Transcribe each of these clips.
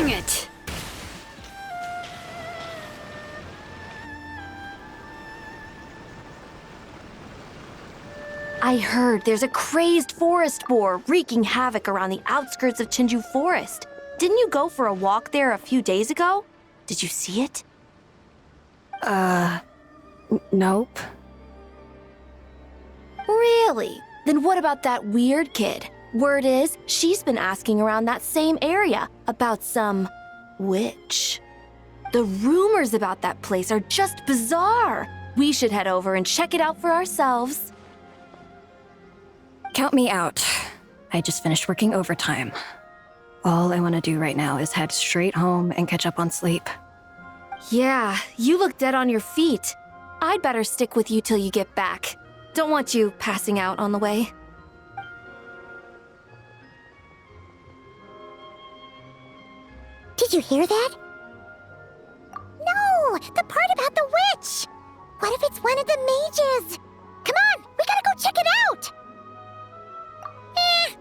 Dang it! I heard there's a crazed forest boar wreaking havoc around the outskirts of Chinju Forest. Didn't you go for a walk there a few days ago? Did you see it? Nope. Really? Then what about that weird kid? Word is, she's been asking around that same area about some witch. The rumors about that place are just bizarre. We should head over and check it out for ourselves. Count me out. I just finished working overtime. All I want to do right now is head straight home and catch up on sleep. Yeah, you look dead on your feet. I'd better stick with you till you get back. Don't want you passing out on the way. Did you hear that? No! The part about the witch! What if it's one of the mages? Come on! We gotta go check it out!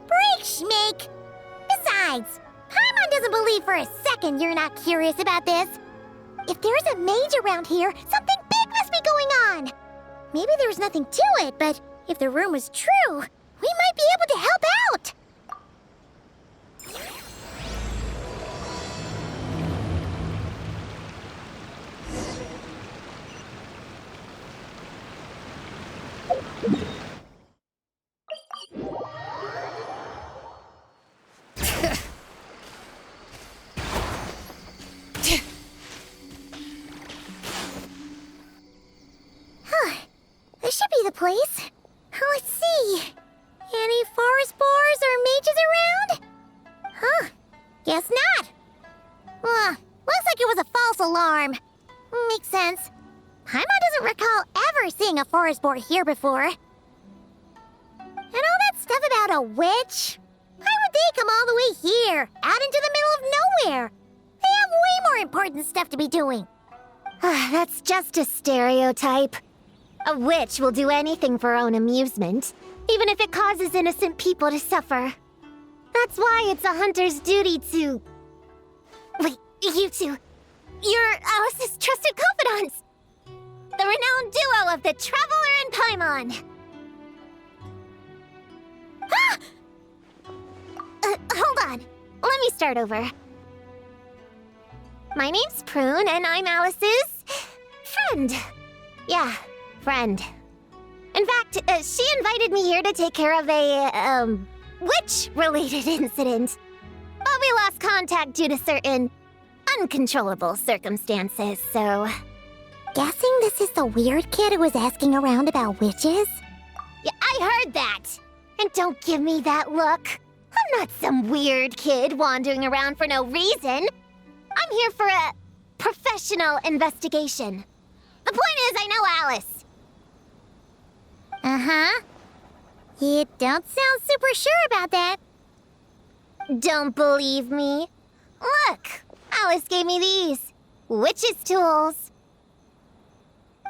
Break, Schmake! Besides, Paimon doesn't believe for a second you're not curious about this. If there's a mage around here, something big must be going on! Maybe there's nothing to it, but if the rumor's true, we might be able to help out! This should be the place. Let's see. Any forest boars or mages around? Huh. Guess not. Looks like it was a false alarm. Makes sense. Paimon doesn't recall ever seeing a forest boar here before. And all that stuff about a witch? Why would they come all the way here, out into the middle of nowhere? They have way more important stuff to be doing. That's just a stereotype. A witch will do anything for her own amusement, even if it causes innocent people to suffer. That's why it's a hunter's duty to... Wait, you two. You're Alice's trusted confidants. The renowned duo of the Traveler and Paimon. Hold on. Let me start over. My name's Prune, and I'm Alice's... friend. Yeah, friend. In fact, she invited me here to take care of a, witch-related incident. But we lost contact due to certain uncontrollable circumstances, so... Guessing this is the weird kid who was asking around about witches? Yeah, I heard that! And don't give me that look. I'm not some weird kid wandering around for no reason. I'm here for a professional investigation. The point is, I know Alice. Uh-huh. You don't sound super sure about that. Don't believe me? Look, Alice gave me these. Witch's tools.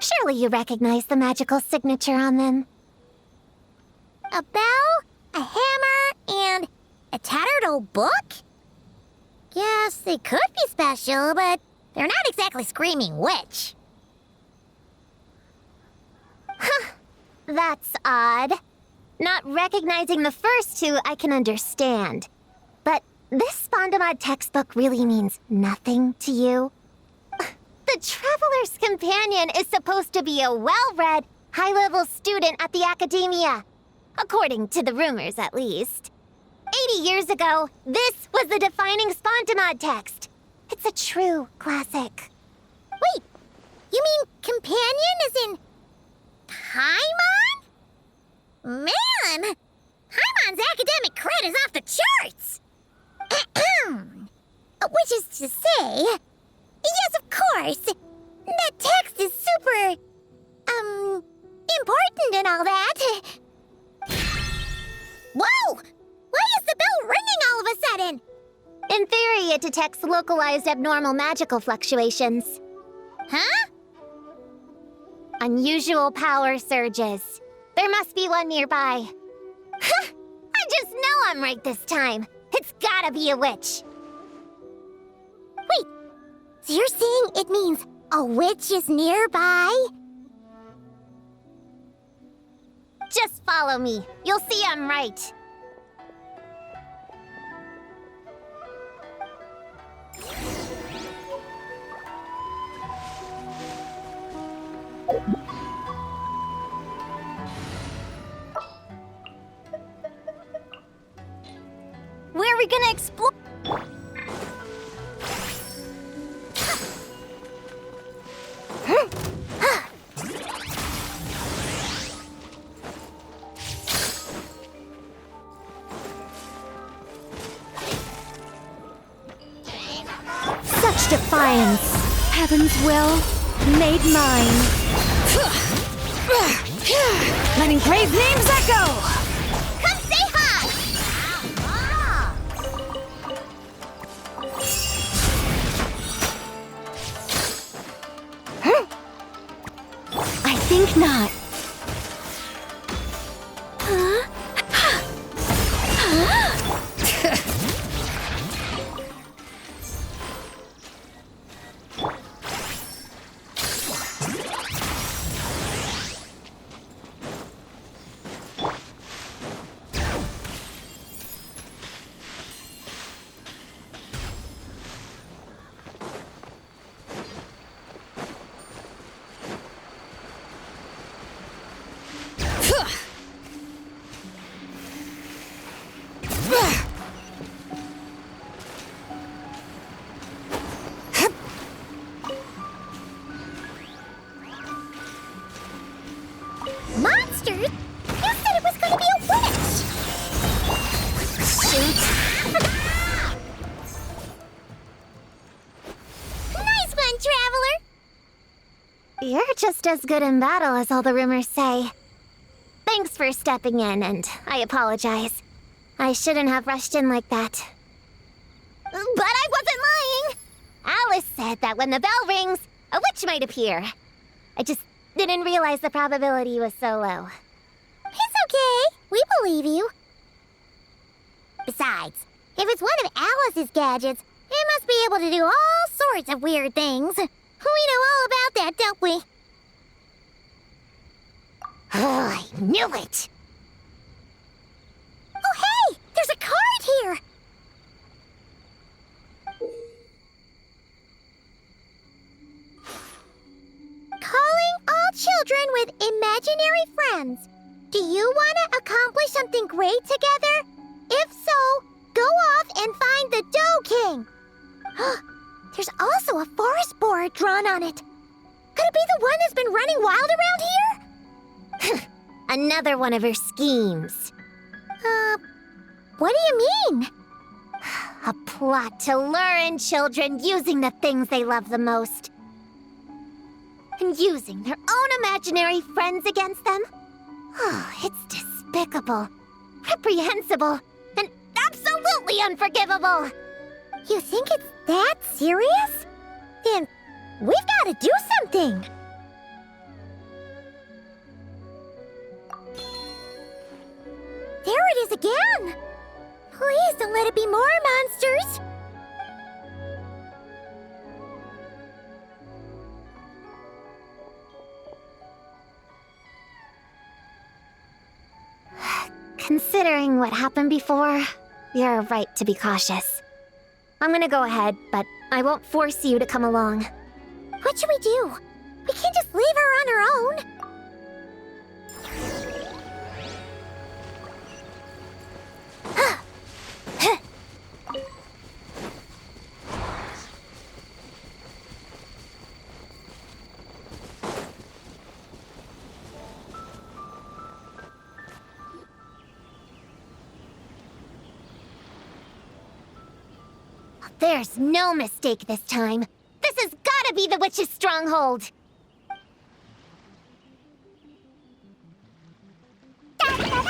Surely you recognize the magical signature on them. A bell, a hammer, and a tattered old book? Guess they could be special, but they're not exactly screaming witch. Huh, that's odd. Not recognizing the first two I can understand. But this Spondamod textbook really means nothing to you? The Traveler's Companion is supposed to be a well-read, high-level student at the Academia. According to the rumors, at least. 80 years ago, this was the defining Spondamod text. It's a true classic. Wait, you mean companion as in... Paimon? Man, Paimon's academic cred is off the charts! Which is to say... Yes, of course! That text is super... important and all that. Whoa! Why is the bell ringing all of a sudden? In theory, it detects localized abnormal magical fluctuations. Huh? Unusual power surges. There must be one nearby. Huh! I just know I'm right this time. It's gotta be a witch. So you're saying it means a witch is nearby? Just follow me. You'll see I'm right. Where are we gonna explore? Such defiance. Heaven's will, made mine. Letting brave names echo. Come say hi! I think not. Monsters? You said it was gonna be a witch! Shoot! Nice one, Traveler! You're just as good in battle as all the rumors say. Thanks for stepping in, and I apologize. I shouldn't have rushed in like that. But I wasn't lying! Alice said that when the bell rings, a witch might appear. I just didn't realize the probability was so low. It's okay. We believe you. Besides, if it's one of Alice's gadgets, it must be able to do all sorts of weird things. We know all about that, don't we? Oh, I knew it! Oh, hey! There's a card here! Calling all children with imaginary friends. Do you want to accomplish something great together? If so, go off and find the Dough King. There's also a forest boar drawn on it. Could it be the one that's been running wild around here? Another one of her schemes. What do you mean? A plot to lure in children using the things they love the most. And using their own imaginary friends against them? Oh, it's despicable, reprehensible, and absolutely unforgivable! You think it's that serious? Then we've got to do something! There it is again! Please don't let it be more monsters! Considering what happened before, you're right to be cautious. I'm gonna go ahead, but I won't force you to come along. What should we do? We can't just leave her on her own. There's no mistake this time. This has gotta be the witch's stronghold. Da-da-da!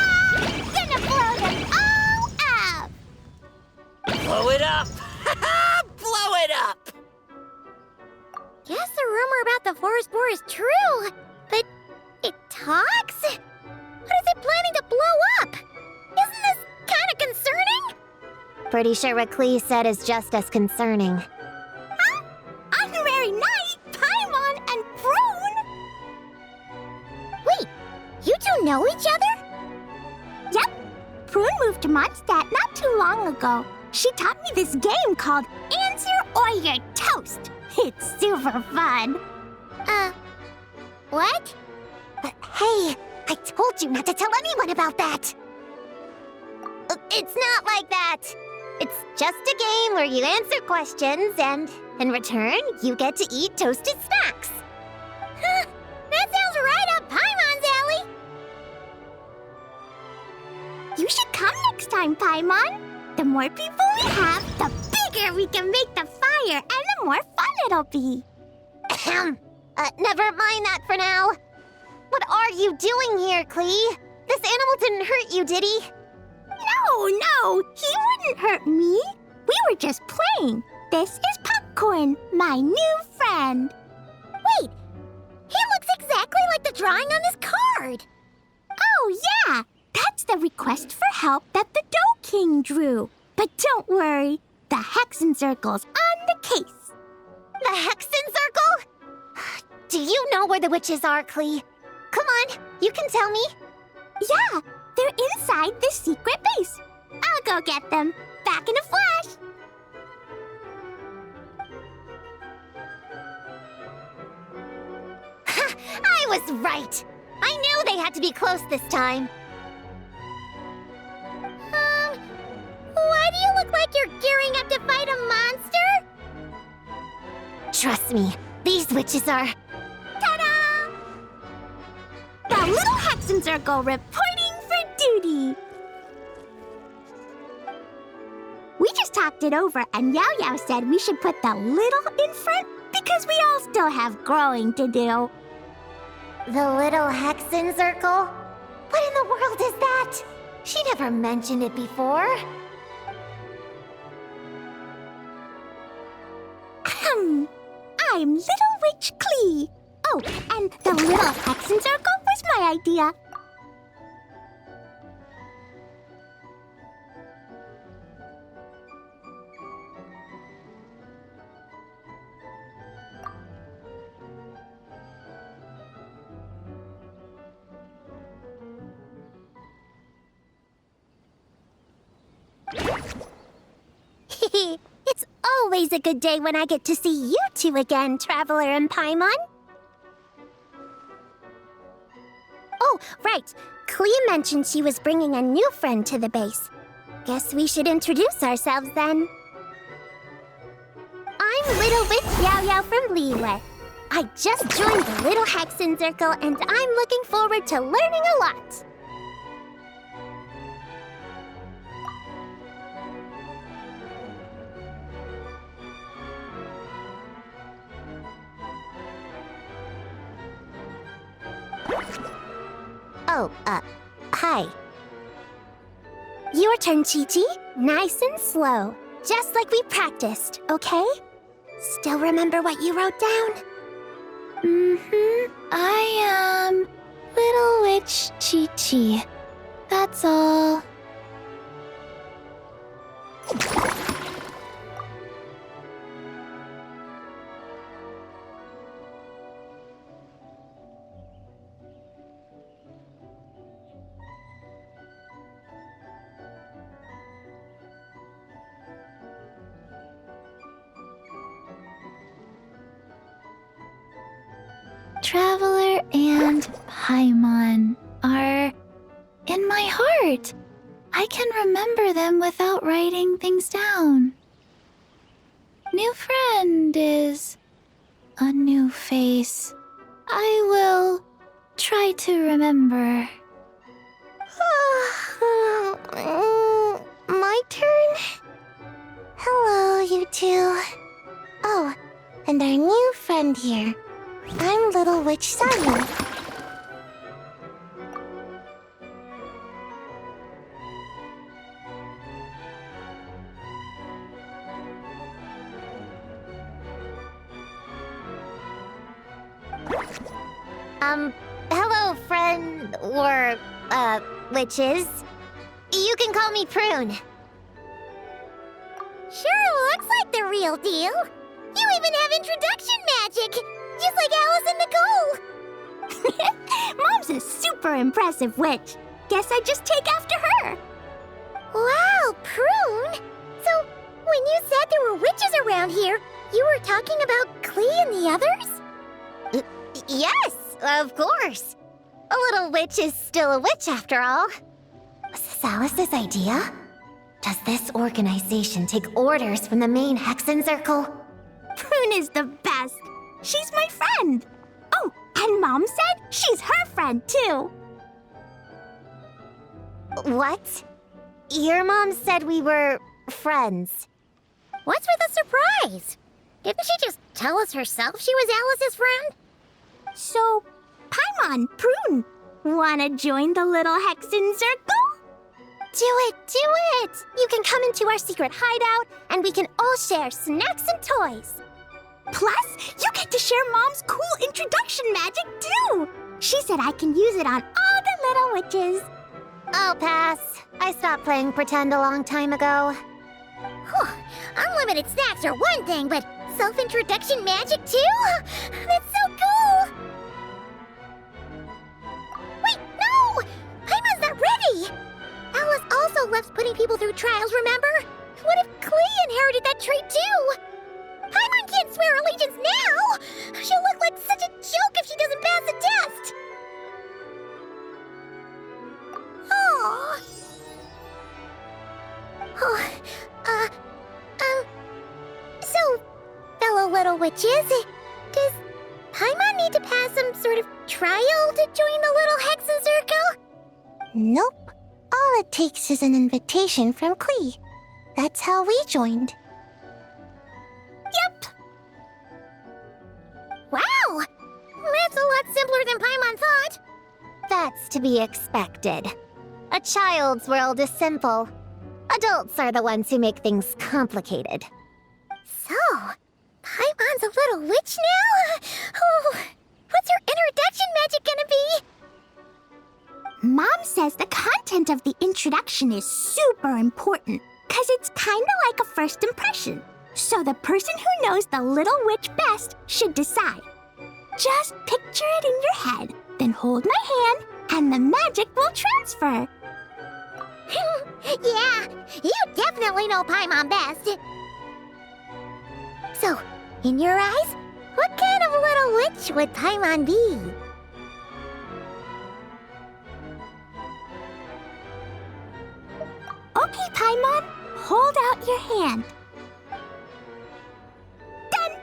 Gonna blow them all up! Blow it up! Blow it up! Guess the rumor about the forest boar is true, but it talks? What is it planning to blow up? Isn't this kind of concerning? Pretty sure what Clee said is just as concerning. Huh? I'm know each other? Yep. Prune moved to Mondstadt not too long ago. She taught me this game called Answer or You're Toast. It's super fun. What? Hey, I told you not to tell anyone about that. It's not like that. It's just a game where you answer questions and, in return, you get to eat toasted snacks. Huh, that sounds right up Paimon's alley. You should come next time, Paimon. The more people we have, the bigger we can make the fire, and the more fun it'll be. Never mind that for now. What are you doing here, Klee? This animal didn't hurt you, did he? No, he wouldn't hurt me. We were just playing. This is Popcorn, my new friend. Wait, he looks exactly like the drawing on this card. Oh, yeah, that's the request for help that the Dough King drew. But don't worry, the Hexenzirkel's on the case. The Hexenzirkel? Do you know where the witches are, Klee? Come on, you can tell me. Yeah, they're inside the secret base. I'll go get them. Back in a flash. Ha! I was right. I knew they had to be close this time. Why do you look like you're gearing up to fight a monster? Trust me, these witches are... Ta-da! The little Hexenzirkel reporting for duty. We just talked it over, and Yao Yao said we should put the little in front because we all still have growing to do. The little Hexenzirkel? What in the world is that? She never mentioned it before. I'm Little Witch Klee. Oh, and the little Hexenzirkel was my idea. It's always a good day when I get to see you two again, Traveler and Paimon. Oh, right. Klee mentioned she was bringing a new friend to the base. Guess we should introduce ourselves then. I'm Little Witch Yao Yao from Liyue. I just joined the Little Hexenzirkel, and I'm looking forward to learning a lot. Oh, hi. Your turn, Chi-Chi. Nice and slow. Just like we practiced, okay? Still remember what you wrote down? I am Little Witch Chi-Chi. That's all. Traveler and Paimon are in my heart. I can remember them without writing things down. New friend is a new face. I will try to remember. My turn? Hello, you two. Oh, and our new friend here. I'm Little Witch Sunny. Hello, friend, or, witches. You can call me Prune. Sure looks like the real deal. You even have introduction magic, just like Alice and Nicole. Mom's a super impressive witch. Guess I just take after her. Wow, Prune! So, when you said there were witches around here, you were talking about Klee and the others? Yes, of course. A little witch is still a witch after all. Was this Alice's idea? Does this organization take orders from the main Hexenzirkel? Prune is the best. She's my friend. Oh, and Mom said she's her friend too. What? Your mom said we were friends. What's with the surprise? Didn't she just tell us herself she was Alice's friend? So, Paimon, Prune, wanna join the little Hexenzirkel? Do it, do it! You can come into our secret hideout, and we can all share snacks and toys. Plus, you get to share Mom's cool introduction magic, too! She said I can use it on all the little witches. I'll pass. I stopped playing pretend a long time ago. Whew. Unlimited snacks are one thing, but self-introduction magic, too? That's so cool! Wait, no! Paimon's not ready! Alice also loves putting people through trials, remember? What if Klee inherited that trait too? Paimon can't swear allegiance now! She'll look like such a joke if she doesn't pass the test! Aww. So, fellow little witches, does Paimon need to pass some sort of trial to join the little Hexenzirkel? Nope. All it takes is an invitation from Klee. That's how we joined. Yep. Wow! That's a lot simpler than Paimon thought. That's to be expected. A child's world is simple. Adults are the ones who make things complicated. So, Paimon's a little witch now? Oh, what's her introduction magic gonna be? Mom says the content of the introduction is super important, because it's kind of like a first impression. So the person who knows the little witch best should decide. Just picture it in your head, then hold my hand, and the magic will transfer. Yeah, you definitely know Paimon best. So, in your eyes, what kind of little witch would Paimon be? Okay, Paimon, hold out your hand. Done!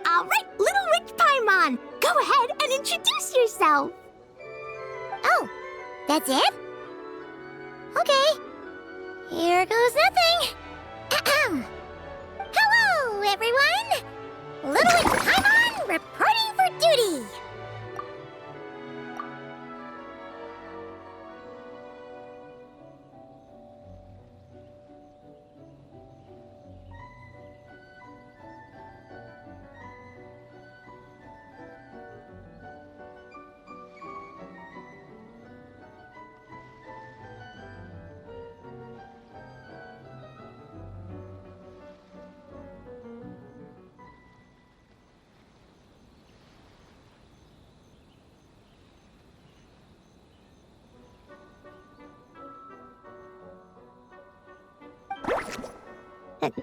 All right, little witch Paimon, go ahead and introduce yourself. Oh, that's it? Okay, here goes nothing. Ahem. Hello, everyone! Little witch Paimon reporting for duty.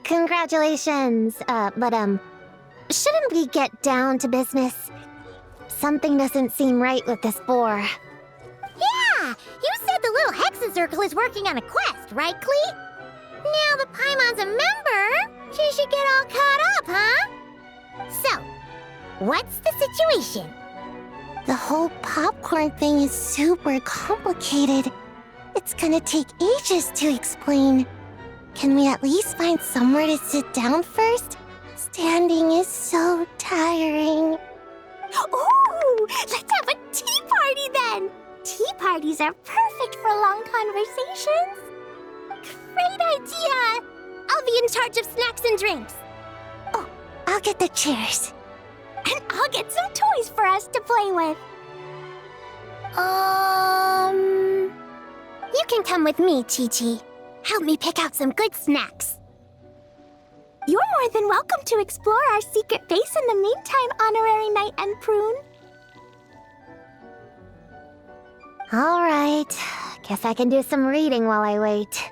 Congratulations, shouldn't we get down to business? Something doesn't seem right with this boar. Yeah! You said the little Hexenzirkel is working on a quest, right, Klee? Now that Paimon's a member, she should get all caught up, huh? So, what's the situation? The whole popcorn thing is super complicated. It's gonna take ages to explain. Can we at least find somewhere to sit down first? Standing is so tiring. Ooh, let's have a tea party then! Tea parties are perfect for long conversations. Great idea! I'll be in charge of snacks and drinks. Oh, I'll get the chairs. And I'll get some toys for us to play with. You can come with me, Chi-Chi. Help me pick out some good snacks. You're more than welcome to explore our secret base in the meantime, Honorary Knight and Prune. All right. Guess I can do some reading while I wait.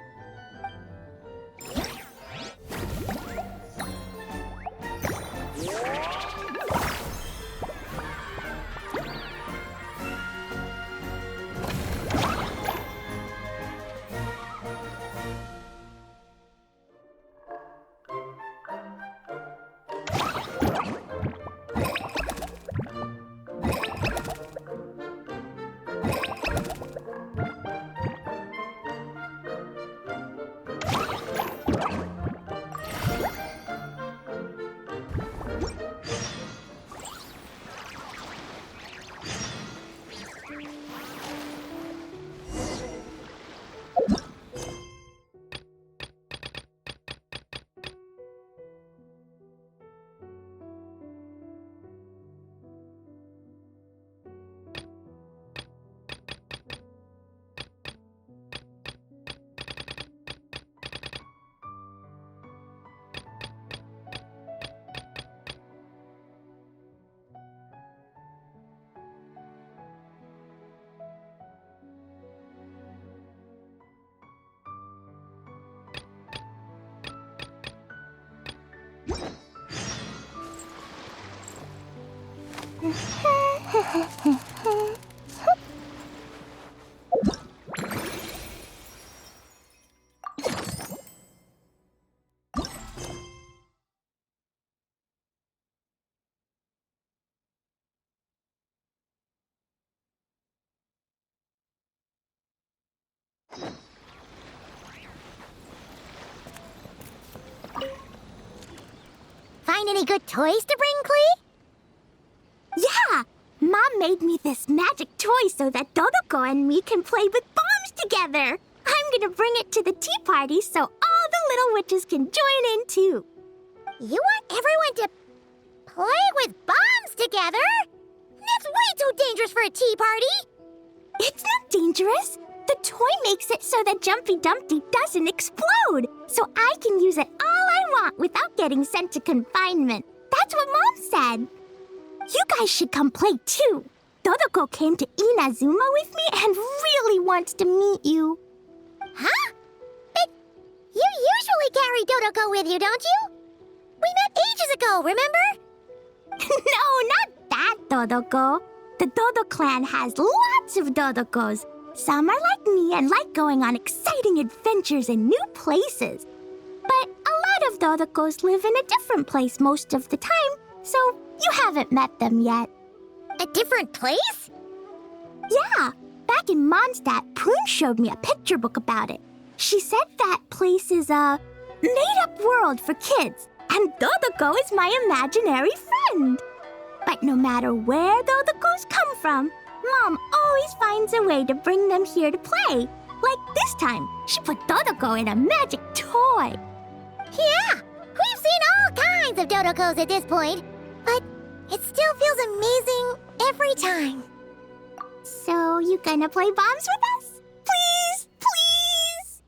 Find any good toys to bring, Clee? Yeah! Mom made me this magic toy so that Dodoko and me can play with bombs together. I'm gonna bring it to the tea party so all the little witches can join in too. You want everyone to play with bombs together? That's way too dangerous for a tea party! It's not dangerous. The toy makes it so that Jumpy Dumpty doesn't explode, so I can use it all I want without getting sent to confinement. That's what Mom said. You guys should come play too. Dodoko came to Inazuma with me and really wants to meet you. Huh? But you usually carry Dodoko with you, don't you? We met ages ago, remember? No, not that Dodoko. The Dodo clan has lots of Dodokos. Some are like me and like going on exciting adventures in new places. But a lot of Dodokos live in a different place most of the time, so you haven't met them yet. A different place? Yeah, back in Mondstadt, Prune showed me a picture book about it. She said that place is a made-up world for kids, and Dodoko is my imaginary friend. But no matter where Dodokos come from, Mom always finds a way to bring them here to play. Like this time, she put Dodoko in a magic toy. Yeah, we've seen all kinds of Dodokos at this point, but it still feels amazing every time. So you gonna play bombs with us? Please, please!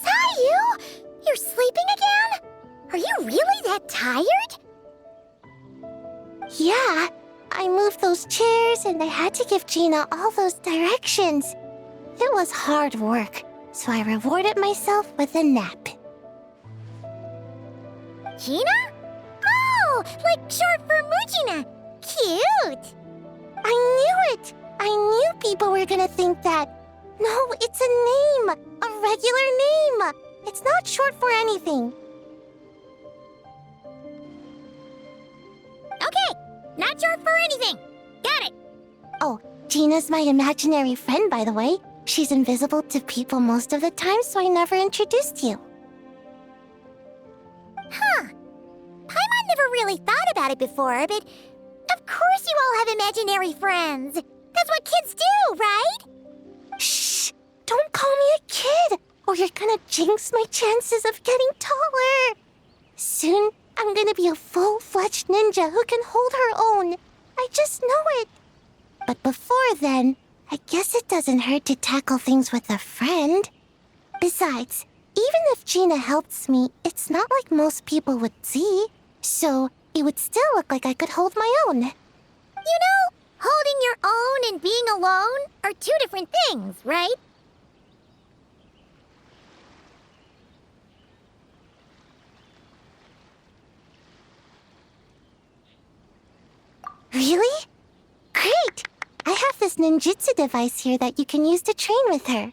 Sayu, you're sleeping again? Are you really that tired? Yeah, I moved those chairs and I had to give Gina all those directions. It was hard work, so I rewarded myself with a nap. Gina? Oh, like short for Mujina. Cute. I knew it! I knew people were gonna think that. No, it's a name! A regular name! It's not short for anything. Okay, not short for anything. Got it. Oh, Gina's my imaginary friend, by the way. She's invisible to people most of the time, so I never introduced you. Huh. Paimon never really thought about it before, but of course you all have imaginary friends. That's what kids do, right? Shh! Don't call me a kid, or you're gonna jinx my chances of getting taller. Soon, I'm gonna be a full-fledged ninja who can hold her own. I just know it. But before then, I guess it doesn't hurt to tackle things with a friend. Besides, even if Gina helps me, it's not like most people would see. So, it would still look like I could hold my own. You know, holding your own and being alone are two different things, right? Really? Great! I have this ninjutsu device here that you can use to train with her.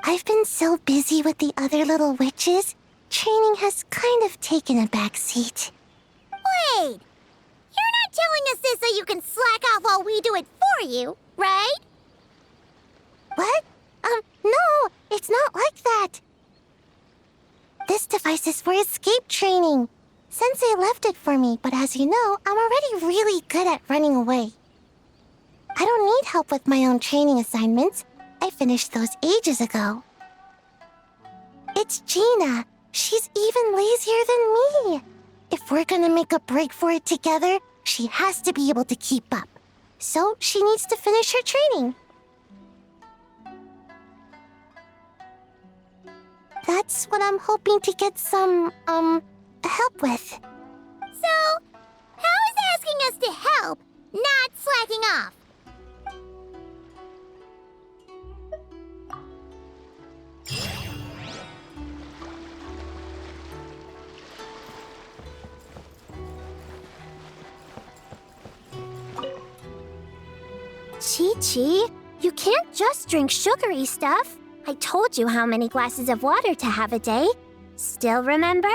I've been so busy with the other little witches, training has kind of taken a back seat. Wait! You're not telling us this so you can slack off while we do it for you, right? What? No, it's not like that. This device is for escape training. Sensei left it for me, but as you know, I'm already really good at running away. I don't need help with my own training assignments. I finished those ages ago. It's Gina. She's even lazier than me. If we're gonna make a break for it together, she has to be able to keep up. So she needs to finish her training. That's what I'm hoping to get some, help with. So, how is asking us to help not slacking off? Chi-Chi, you can't just drink sugary stuff. I told you how many glasses of water to have a day. Still remember?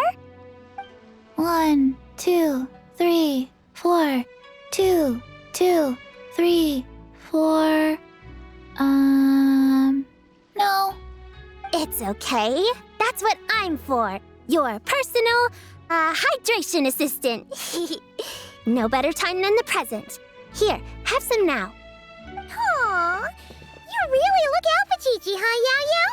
1, 2, 3, 4. 2, 2, 3, 4. No. It's okay. That's what I'm for. Your personal, hydration assistant. No better time than the present. Here, have some now. Aw, you really look out for Chi-Chi, huh, Yao-Yao?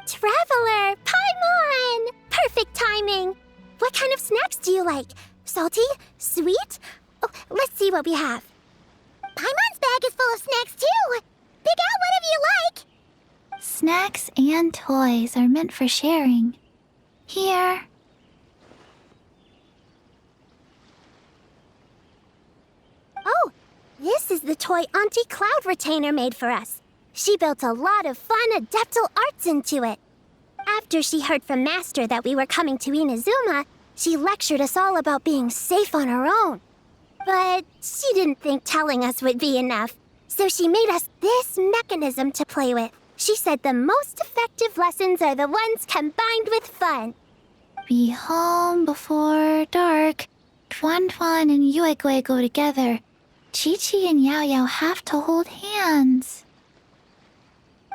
Traveler, Paimon! Perfect timing. What kind of snacks do you like? Salty? Sweet? Oh, let's see what we have. Paimon's bag is full of snacks, too. Pick out whatever you like. Snacks and toys are meant for sharing. Here. Oh, this is the toy Auntie Cloud Retainer made for us. She built a lot of fun adeptal arts into it. After she heard from Master that we were coming to Inazuma, she lectured us all about being safe on her own. But she didn't think telling us would be enough, so she made us this mechanism to play with. She said the most effective lessons are the ones combined with fun. Be home before dark. Tuan Tuan and Yuegui go together. Chi-Chi and Yao Yao have to hold hands.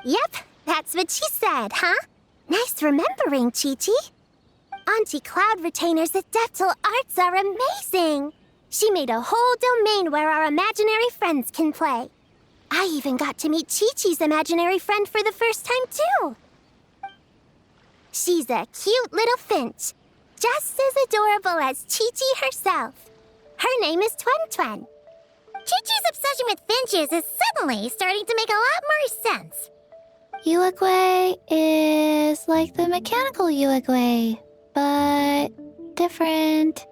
Yep, that's what she said, huh? Nice remembering, Chi-Chi. Auntie Cloud Retainer's adeptal arts are amazing. She made a whole domain where our imaginary friends can play. I even got to meet Chi-Chi's imaginary friend for the first time, too. She's a cute little finch, just as adorable as Chi-Chi herself. Her name is Tuan Tuan. Chi-Chi's obsession with finches is suddenly starting to make a lot more sense. Yuegui is like the mechanical Yuegui, but different.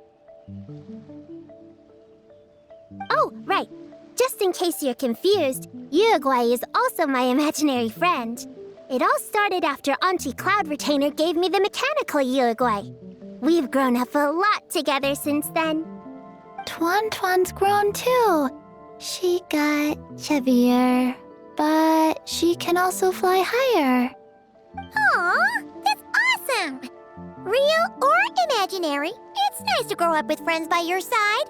Oh, right. Just in case you're confused, Uruguay is also my imaginary friend. It all started after Auntie Cloud Retainer gave me the mechanical Uruguay. We've grown up a lot together since then. Tuan Tuan's grown too. She got chubbier, but she can also fly higher. Aw, that's awesome! Real or imaginary, it's nice to grow up with friends by your side.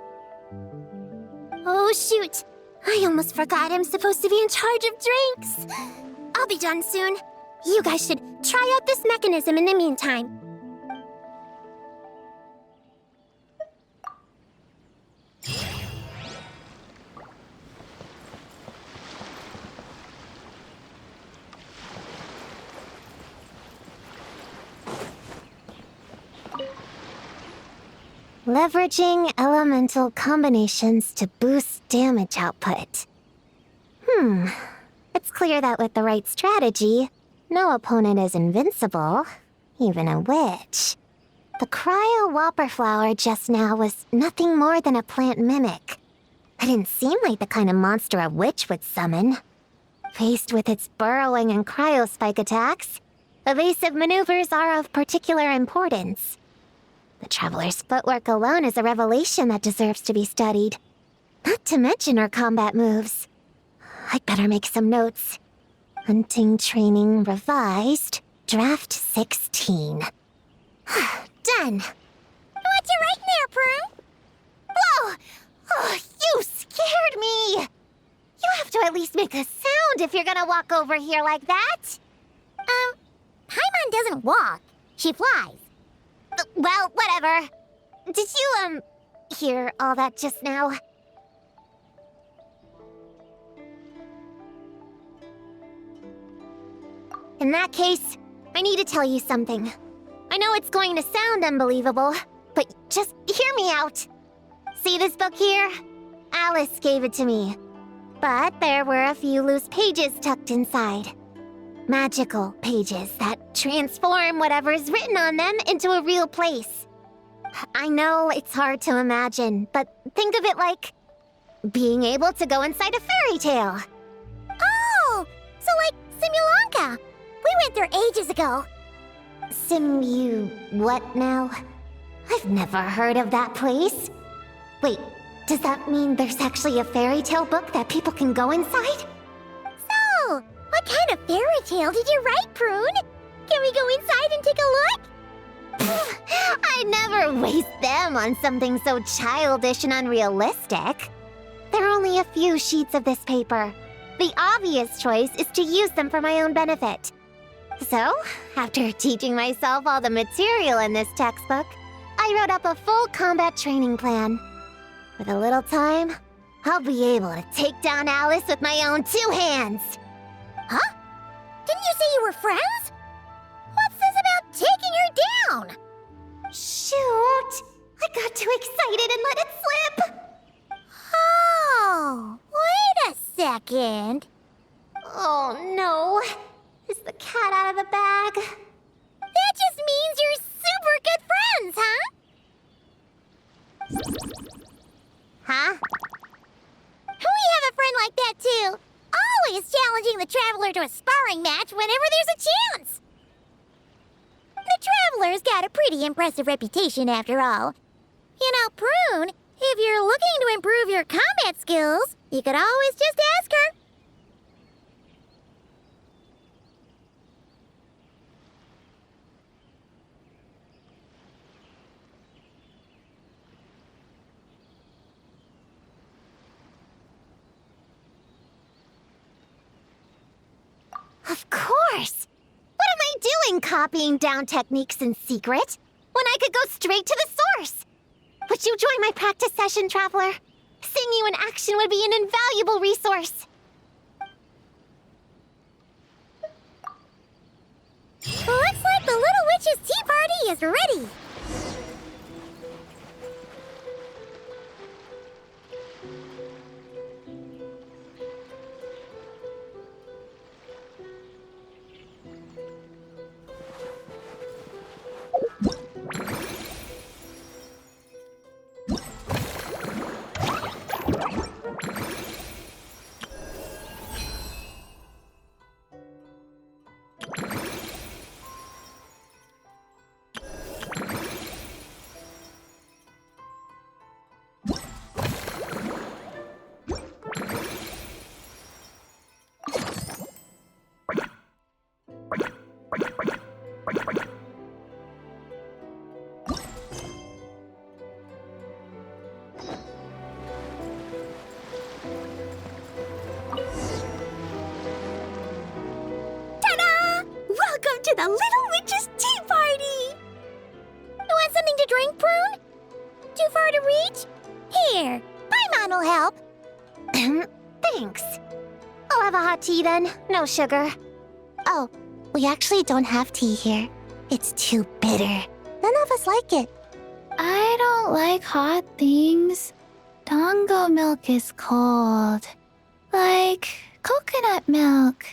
Oh, shoot. I almost forgot I'm supposed to be in charge of drinks. I'll be done soon. You guys should try out this mechanism in the meantime. Leveraging elemental combinations to boost damage output. It's clear that with the right strategy, no opponent is invincible, even a witch. The cryo whopper flower just now was nothing more than a plant mimic. It didn't seem like the kind of monster a witch would summon. Faced with its burrowing and cryospike attacks, evasive maneuvers are of particular importance. The Traveler's footwork alone is a revelation that deserves to be studied. Not to mention her combat moves. I'd better make some notes. Hunting Training Revised, Draft 16. Done. What you writing there, Prune? Whoa! Oh, you scared me! You have to at least make a sound if you're gonna walk over here like that. Paimon doesn't walk. She flies. Well, whatever. Did you, hear all that just now? In that case, I need to tell you something. I know it's going to sound unbelievable, but just hear me out. See this book here? Alice gave it to me. But there were a few loose pages tucked inside. Magical pages that transform whatever's written on them into a real place. I know it's hard to imagine, but think of it like being able to go inside a fairy tale. Oh, so like Simulanka. We went there ages ago. What now? I've never heard of that place. Wait, does that mean there's actually a fairy tale book that people can go inside? So, what kind of fairy tale did you write, Prune? Can we go inside and take a look? I never waste them on something so childish and unrealistic. There are only a few sheets of this paper. The obvious choice is to use them for my own benefit. So, after teaching myself all the material in this textbook, I wrote up a full combat training plan. With a little time, I'll be able to take down Alice with my own 2 hands. Huh? Didn't you say you were friends? What's this about taking her down? Shoot! I got too excited and let it slip! Oh, wait a second. Oh no! Is the cat out of the bag? That just means you're super good friends, huh? Huh? We have a friend like that too. Always challenging the Traveler to a sparring match whenever there's a chance. The Traveler's got a pretty impressive reputation after all. You know, Prune, if you're looking to improve your combat skills, you could always just ask her. Of course! What am I doing copying down techniques in secret when I could go straight to the source? Would you join my practice session, Traveler? Seeing you in action would be an invaluable resource. Looks like the Little Witch's tea party is ready. To the Little Witch's tea party! You want something to drink, Prune? Too far to reach? Here, Paimon will help. Thanks. I'll have a hot tea then. No sugar. Oh, we actually don't have tea here. It's too bitter. None of us like it. I don't like hot things. Dango milk is cold. Like coconut milk.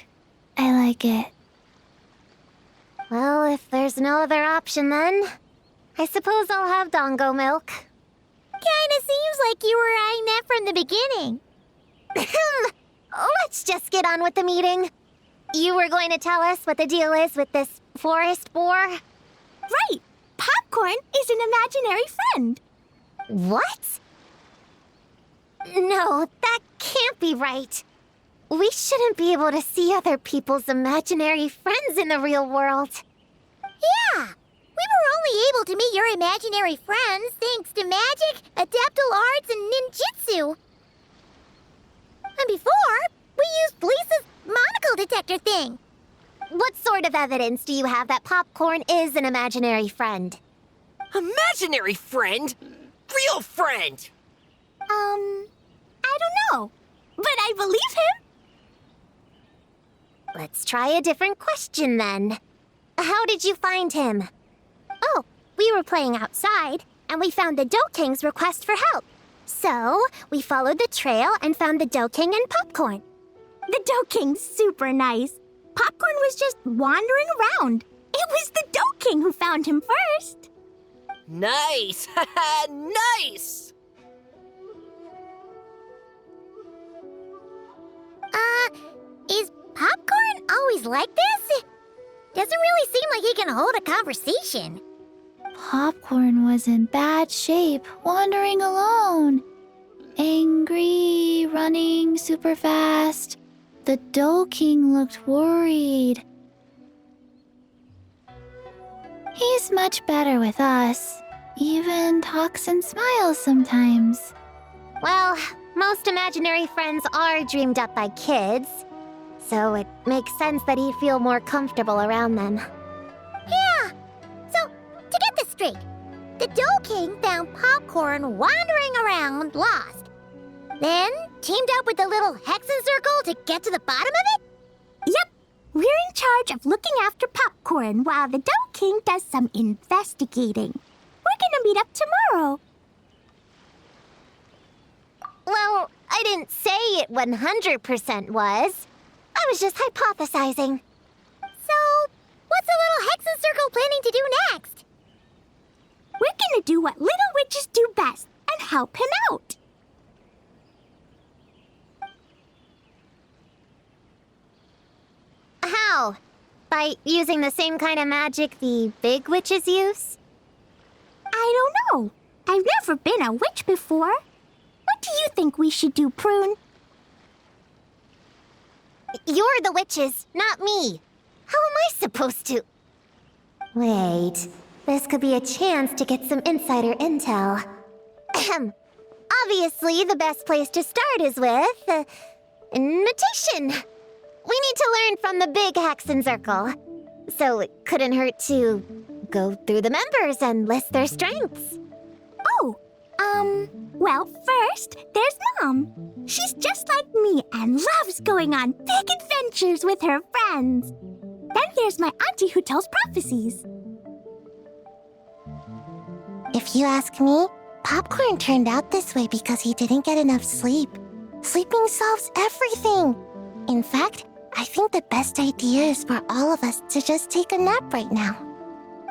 I like it. Well, if there's no other option then, I suppose I'll have Dango milk. Kinda seems like you were eyeing that from the beginning. Let's just get on with the meeting. You were going to tell us what the deal is with this forest boar? Right! Popcorn is an imaginary friend. What? No, that can't be right. We shouldn't be able to see other people's imaginary friends in the real world. Yeah! We were only able to meet your imaginary friends thanks to magic, adeptal arts, and ninjutsu. And before, we used Lisa's monocle detector thing. What sort of evidence do you have that Popcorn is an imaginary friend? Imaginary friend? Real friend! I don't know. But I believe him. Let's try a different question then. How did you find him? Oh, we were playing outside, and we found the Dough King's request for help. So, we followed the trail and found the Dough King and Popcorn. The Dough King's super nice. Popcorn was just wandering around. It was the Dough King who found him first. Nice! Nice! Is Popcorn always like this? Doesn't really seem like he can hold a conversation. Popcorn was in bad shape, wandering alone. Angry, running super fast. The Dough King looked worried. He's much better with us. Even talks and smiles sometimes. Well, most imaginary friends are dreamed up by kids, so it makes sense that he'd feel more comfortable around them. Yeah! So, to get this straight, the Dough King found Popcorn wandering around, lost. Then teamed up with the little Hexenzirkel to get to the bottom of it? Yep. We're in charge of looking after Popcorn while the Dough King does some investigating. We're gonna meet up tomorrow. Well, I didn't say it 100% was. I was just hypothesizing. So, what's the little Hexenzirkel planning to do next? We're gonna do what little witches do best and help him out. How? By using the same kind of magic the big witches use? I don't know. I've never been a witch before. What do you think we should do, Prune? You're the witches, not me. How am I supposed to? Wait, this could be a chance to get some insider intel. Ahem. Obviously, the best place to start is with invitation. We need to learn from the big Hexenzirkel. So it couldn't hurt to go through the members and list their strengths. Oh, well, first, there's Mom. She's just like me and loves going on big adventures with her friends. Then there's my auntie who tells prophecies. If you ask me, Popcorn turned out this way because he didn't get enough sleep. Sleeping solves everything. In fact, I think the best idea is for all of us to just take a nap right now.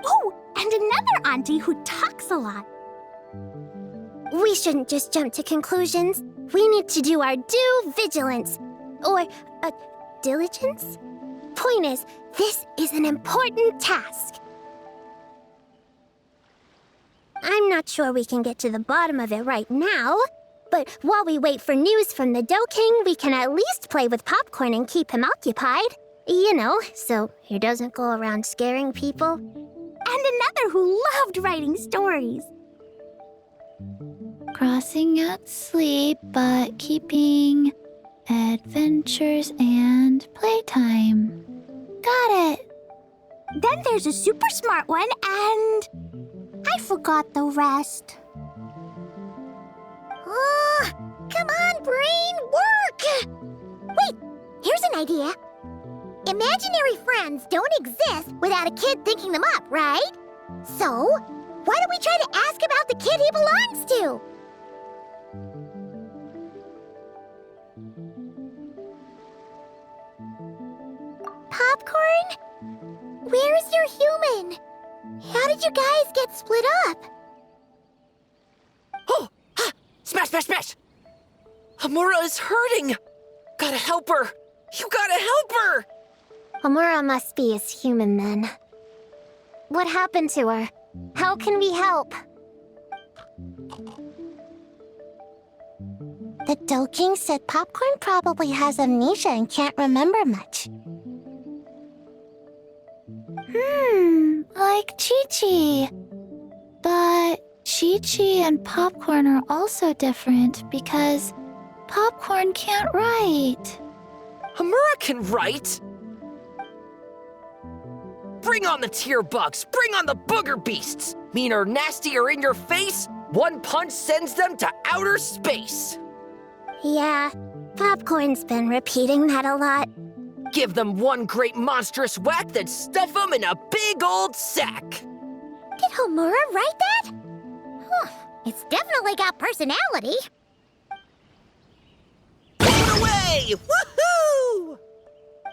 Oh, and another auntie who talks a lot. We shouldn't just jump to conclusions. We need to do our due vigilance. Or, diligence? Point is, this is an important task. I'm not sure we can get to the bottom of it right now, but while we wait for news from the Dough King, we can at least play with Popcorn and keep him occupied. You know, so he doesn't go around scaring people. And another who loved writing stories. Crossing out sleep, but keeping adventures and playtime. Got it. Then there's a super smart one, and I forgot the rest. Oh, come on, brain, work! Wait, here's an idea. Imaginary friends don't exist without a kid thinking them up, right? So, Why don't we try to ask about the kid he belongs to? Popcorn? Where's your human? How did you guys get split up? Oh! Ah! Smash, smash, smash! Amura is hurting! Gotta help her! You gotta help her! Amura must be his human then. What happened to her? How can we help? The Doe King said Popcorn probably has amnesia and can't remember much. Like Chi-Chi. But Chi-Chi and Popcorn are also different because Popcorn can't write. Amura can write! Bring on the tear bugs! Bring on the booger beasts! Mean or nasty or in your face, one punch sends them to outer space! Yeah, Popcorn's been repeating that a lot. Give them one great monstrous whack, then stuff them in a big old sack! Did Homura write that? Huh, it's definitely got personality. Blow it away! Woohoo!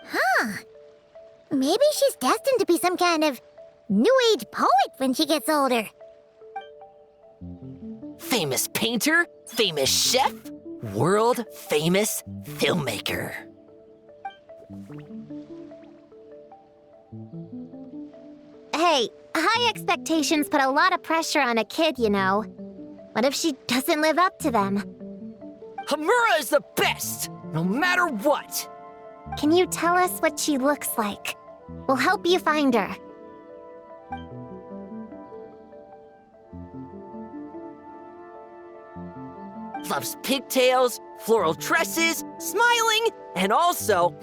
Huh. Maybe she's destined to be some kind of new age poet when she gets older. Famous painter, famous chef, world famous filmmaker. Hey, high expectations put a lot of pressure on a kid, you know. What if she doesn't live up to them? Hamura is the best, no matter what. Can you tell us what she looks like? We'll help you find her. Loves pigtails, floral tresses, smiling, and also...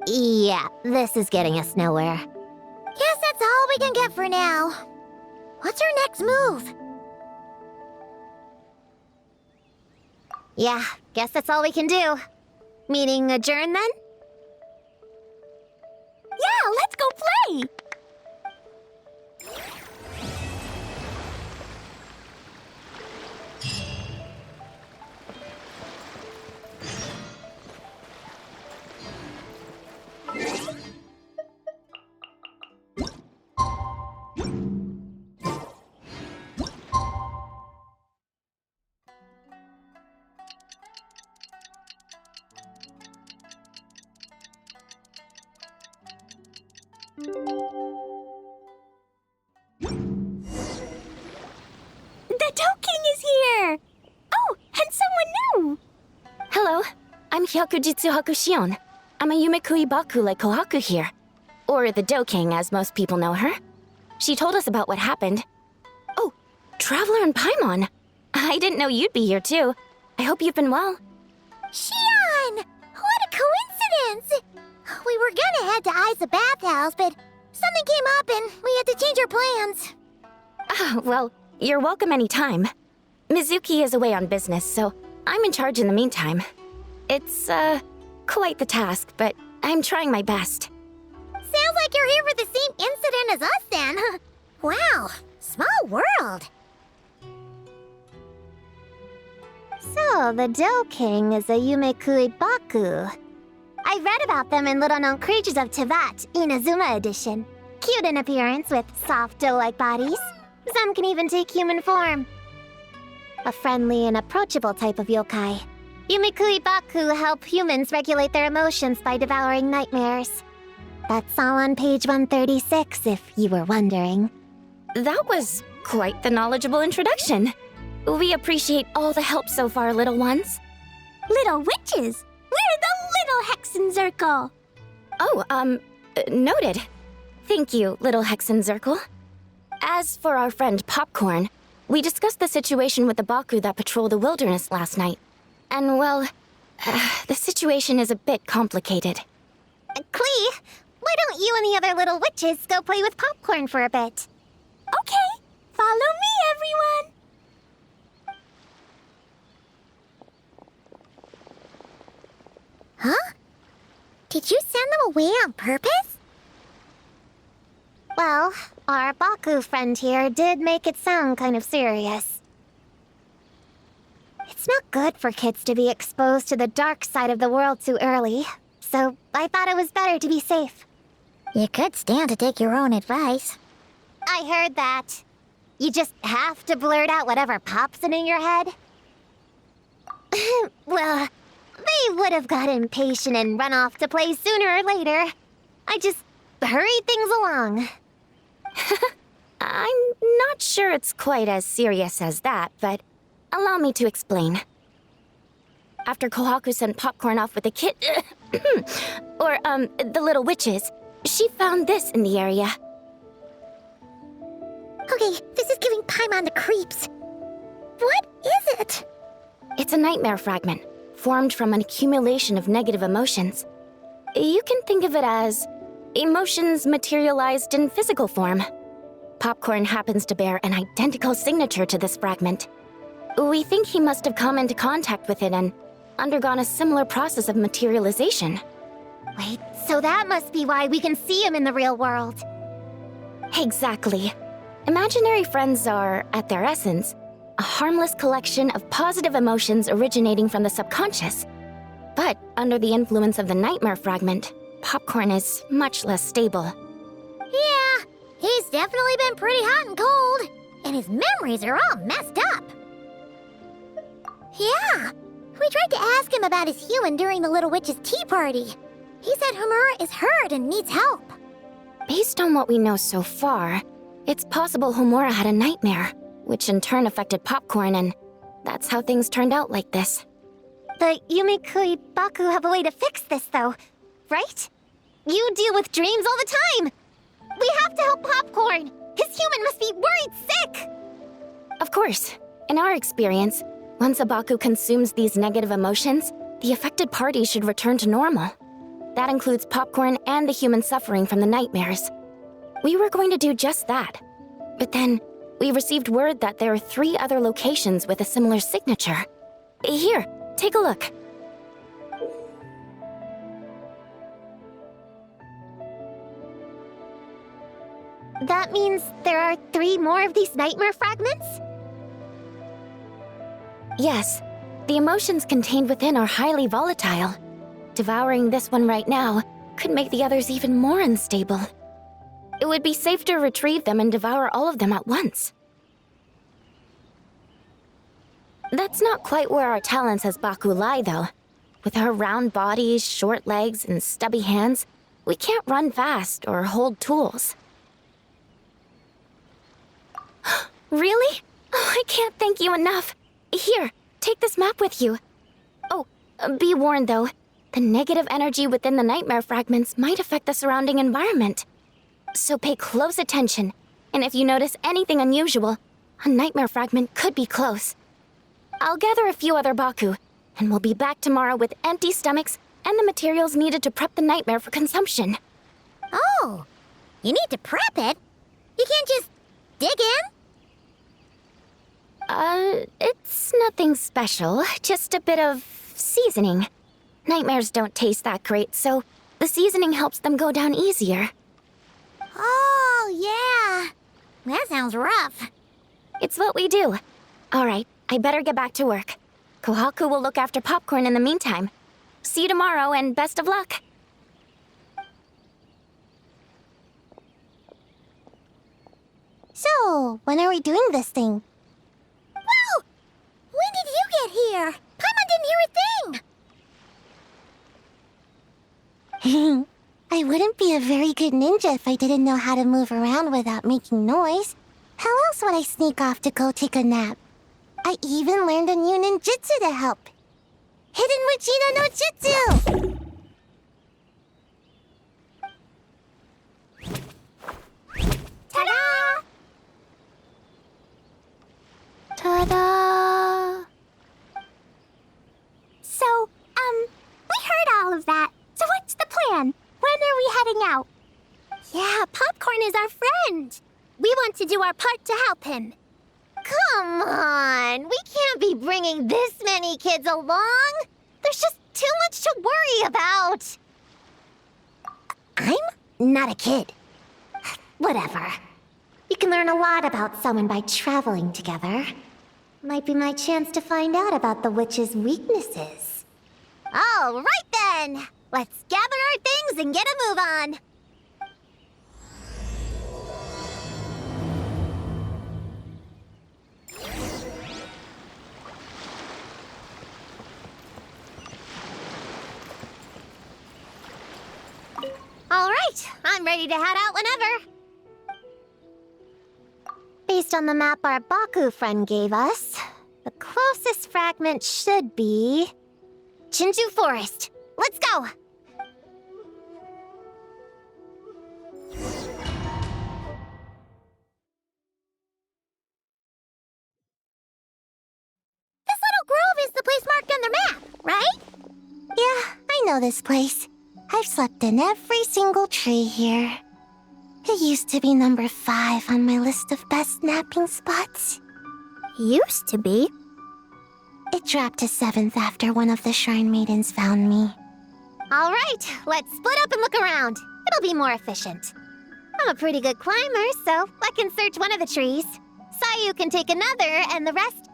Yeah, this is getting us nowhere. Guess that's all we can get for now. What's her next move? Yeah, guess that's all we can do. Meeting adjourn then? Yeah, let's go play! The Doe King is here! Oh, and someone new! Hello, I'm Hyakujitsu Hakushion. I'm a Yumekui Baku like Kohaku here. Or the Doe King, as most people know her. She told us about what happened. Oh, Traveler and Paimon. I didn't know you'd be here too. I hope you've been well. Shion! What a coincidence! We were gonna head to Aiza bathhouse, but something came up and we had to change our plans. Ah, well, you're welcome anytime. Mizuki is away on business, so I'm in charge in the meantime. It's, quite the task, but I'm trying my best. Sounds like you're here for the same incident as us then. Wow, small world. So, the Doe King is a Yumekui Baku. I read about them in Little Known Creatures of Teyvat, Inazuma edition. Cute in appearance with soft doe-like bodies. Some can even take human form. A friendly and approachable type of yokai. Yumekui Baku help humans regulate their emotions by devouring nightmares. That's all on page 136, if you were wondering. That was quite the knowledgeable introduction. We appreciate all the help so far, little ones. Little witches! We're the Little Hexenzirkel! Oh, noted. Thank you, little Hexenzirkel. As for our friend Popcorn, we discussed the situation with the Baku that patrol the wilderness last night. And, well, the situation is a bit complicated. Klee, why don't you and the other little witches go play with Popcorn for a bit? Okay, follow me, everyone! Huh? Did you send them away on purpose? Well, our Baku friend here did make it sound kind of serious. It's not good for kids to be exposed to the dark side of the world too early, so I thought it was better to be safe. You could stand to take your own advice. I heard that. You just have to blurt out whatever pops in your head. Well, they would have got impatient and run off to play sooner or later. I just hurried things along. I'm not sure it's quite as serious as that, but allow me to explain. After Kohaku sent Popcorn off with the kid... the little witches, she found this in the area. Okay, this is giving Paimon the creeps. What is it? It's a nightmare fragment, formed from an accumulation of negative emotions. You can think of it as emotions materialized in physical form. Popcorn happens to bear an identical signature to this fragment. We think he must have come into contact with it and undergone a similar process of materialization. Wait, so that must be why we can see him in the real world. Exactly. Imaginary friends are, at their essence, a harmless collection of positive emotions originating from the subconscious. But under the influence of the nightmare fragment, Popcorn is much less stable. Yeah, he's definitely been pretty hot and cold, and his memories are all messed up. Yeah, we tried to ask him about his human during the Little Witch's tea party. He said Homura is hurt and needs help. Based on what we know so far, it's possible Homura had a nightmare, which in turn affected Popcorn, and that's how things turned out like this. The Yumikui Baku have a way to fix this, though, right? You deal with dreams all the time. We have to help Popcorn. His human must be worried sick. Of course. In our experience, once a Baku consumes these negative emotions, the affected party should return to normal. That includes Popcorn and the human suffering from the nightmares. We were going to do just that. But then, we received word that there are 3 other locations with a similar signature. Here, take a look. That means there are 3 more of these nightmare fragments? Yes, the emotions contained within are highly volatile. Devouring this one right now could make the others even more unstable. It would be safe to retrieve them and devour all of them at once. That's not quite where our talents as Baku lie, though. With our round bodies, short legs, and stubby hands, we can't run fast or hold tools. Really? Oh, I can't thank you enough. Here, take this map with you. Oh, be warned, though. The negative energy within the nightmare fragments might affect the surrounding environment. So pay close attention, and if you notice anything unusual, a nightmare fragment could be close. I'll gather a few other Baku, and we'll be back tomorrow with empty stomachs and the materials needed to prep the nightmare for consumption. Oh, you need to prep it? You can't just dig in? It's nothing special, just a bit of seasoning. Nightmares don't taste that great, so the seasoning helps them go down easier. Oh, yeah. That sounds rough. It's what we do. All right, I better get back to work. Kohaku will look after Popcorn in the meantime. See you tomorrow, and best of luck. So, when are we doing this thing? Whoa! When did you get here? Paimon didn't hear a thing! I wouldn't be a very good ninja if I didn't know how to move around without making noise. How else would I sneak off to go take a nap? I even learned a new ninjutsu to help. Hidden Wachino no Jutsu! Ta-da! Ta-da! So, We heard all of that. So what's the plan? When are we heading out? Yeah, Popcorn is our friend. We want to do our part to help him. Come on, we can't be bringing this many kids along. There's just too much to worry about. I'm not a kid. Whatever. You can learn a lot about someone by traveling together. Might be my chance to find out about the witch's weaknesses. All right then! Let's gather our things and get a move on! All right, I'm ready to head out whenever. Based on the map our Baku friend gave us, the closest fragment should be Chinju Forest. Let's go! This little grove is the place marked on the map, right? Yeah, I know this place. I've slept in every single tree here. It used to be number 5 on my list of best napping spots. Used to be. It dropped to 7th after one of the shrine maidens found me. All right, let's split up and look around. It'll be more efficient. I'm a pretty good climber, so I can search one of the trees. Sayu can take another, and the rest...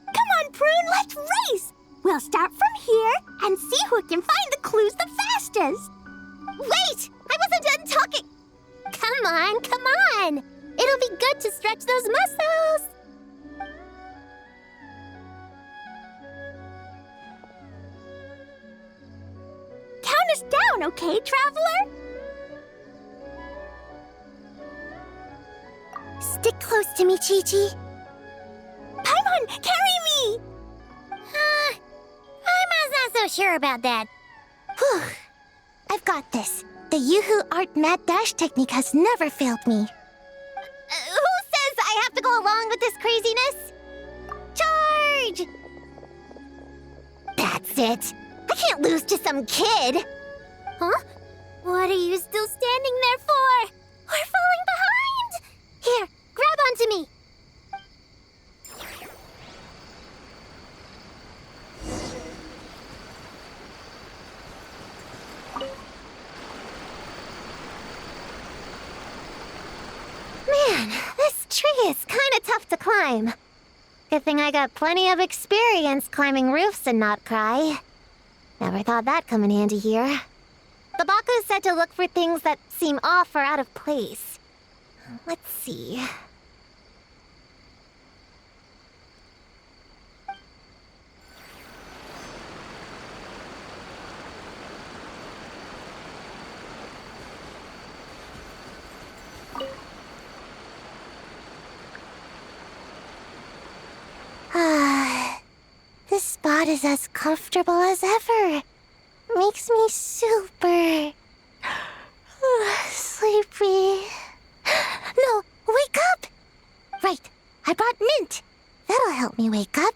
Come on, Prune, let's race! We'll start from here and see who can find the clues the fastest. Wait! I wasn't done talking! Come on, come on! It'll be good to stretch those muscles! Count us down, okay, traveler? Stick close to me, Chi-Chi. Paimon, carry me! I'm not so sure about that. Whew. I've got this. The Yoo-Hoo Art Mad Dash technique has never failed me. Who says I have to go along with this craziness? Charge! That's it. I can't lose to some kid. Huh? What are you still standing there for? We're falling behind! Here, grab onto me. Man, this tree is kind of tough to climb. Good thing I got plenty of experience climbing roofs and not cry. Never thought that'd come in handy here. The Baku said to look for things that seem off or out of place. Let's see. This spot is as comfortable as ever. Makes me super sleepy. No, wake up! Right, I brought mint. That'll help me wake up.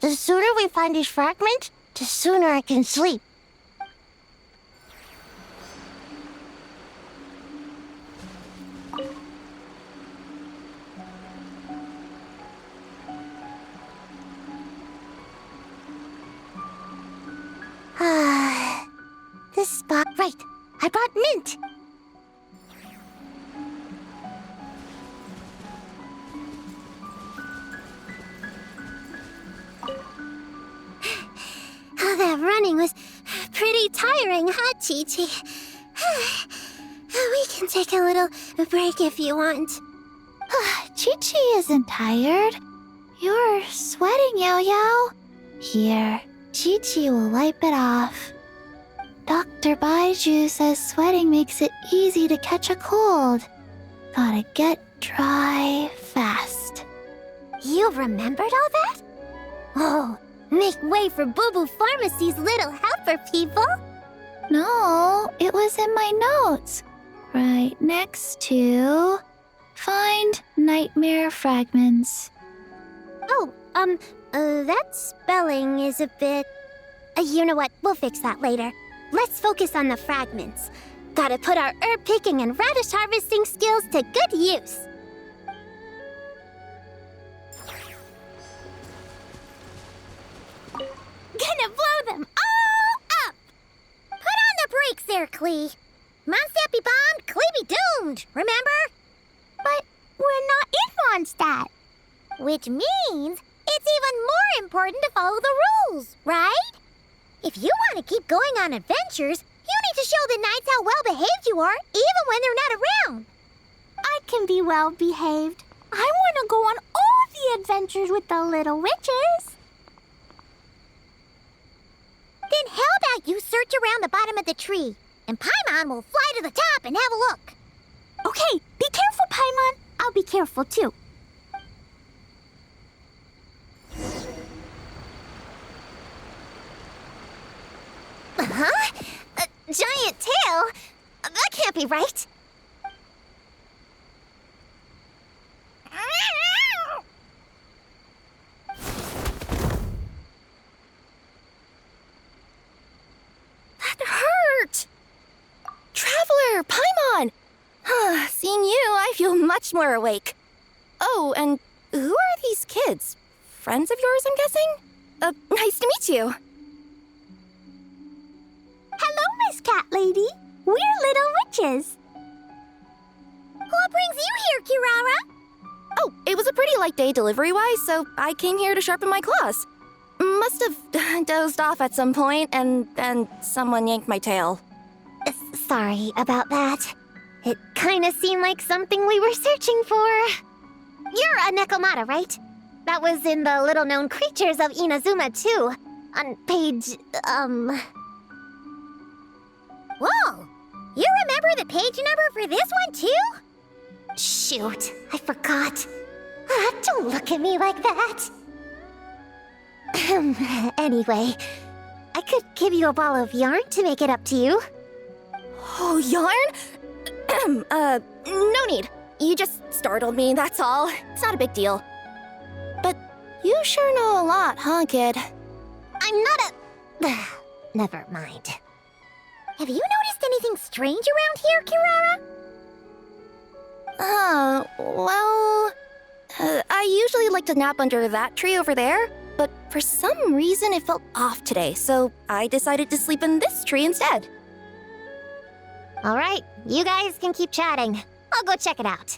The sooner we find these fragments, the sooner I can sleep. This spot, right. I brought mint. Oh, that running was pretty tiring, huh, Chi-Chi? We can take a little break if you want. Chi-Chi isn't tired. You're sweating, Yao-Yao. Here, Chi-Chi will wipe it off. Dr. Baiju says sweating makes it easy to catch a cold. Gotta get dry fast. You remembered all that? Oh, make way for Boo Boo Pharmacy's little helper, people! No, it was in my notes. Right next to... Find nightmare fragments. Oh, that spelling is a bit... you know what, we'll fix that later. Let's focus on the fragments. Gotta put our herb picking and radish harvesting skills to good use. Gonna blow them all up! Put on the brakes there, there, Klee. Mondstadt be bombed, Klee be doomed, remember? But we're not in Mondstadt. Which means it's even more important to follow the rules, right? If you want to keep going on adventures, you need to show the knights how well-behaved you are, even when they're not around. I can be well behaved. I want to go on all the adventures with the little witches. Then how about you search around the bottom of the tree, and Paimon will fly to the top and have a look. Okay, be careful, Paimon. I'll be careful too. Huh? A giant tail? That can't be right. That hurt! Traveler, Paimon! Seeing you, I feel much more awake. Oh, and who are these kids? Friends of yours, I'm guessing? Nice to meet you. Hello, Miss Cat Lady. We're little witches. What brings you here, Kirara? Oh, it was a pretty light day delivery-wise, so I came here to sharpen my claws. Must have dozed off at some point, and then someone yanked my tail. Sorry about that. It kinda seemed like something we were searching for. You're a Nekomata, right? That was in the little-known creatures of Inazuma, too. On page, Whoa! You remember the page number for this one, too? Shoot, I forgot. Don't look at me like that. Anyway, I could give you a ball of yarn to make it up to you. Oh, yarn? No need. You just startled me, that's all. It's not a big deal. But you sure know a lot, huh, kid? I'm not a... Never mind. Have you noticed anything strange around here, Kirara? Well... I usually like to nap under that tree over there, but for some reason it felt off today, so I decided to sleep in this tree instead. All right, you guys can keep chatting. I'll go check it out.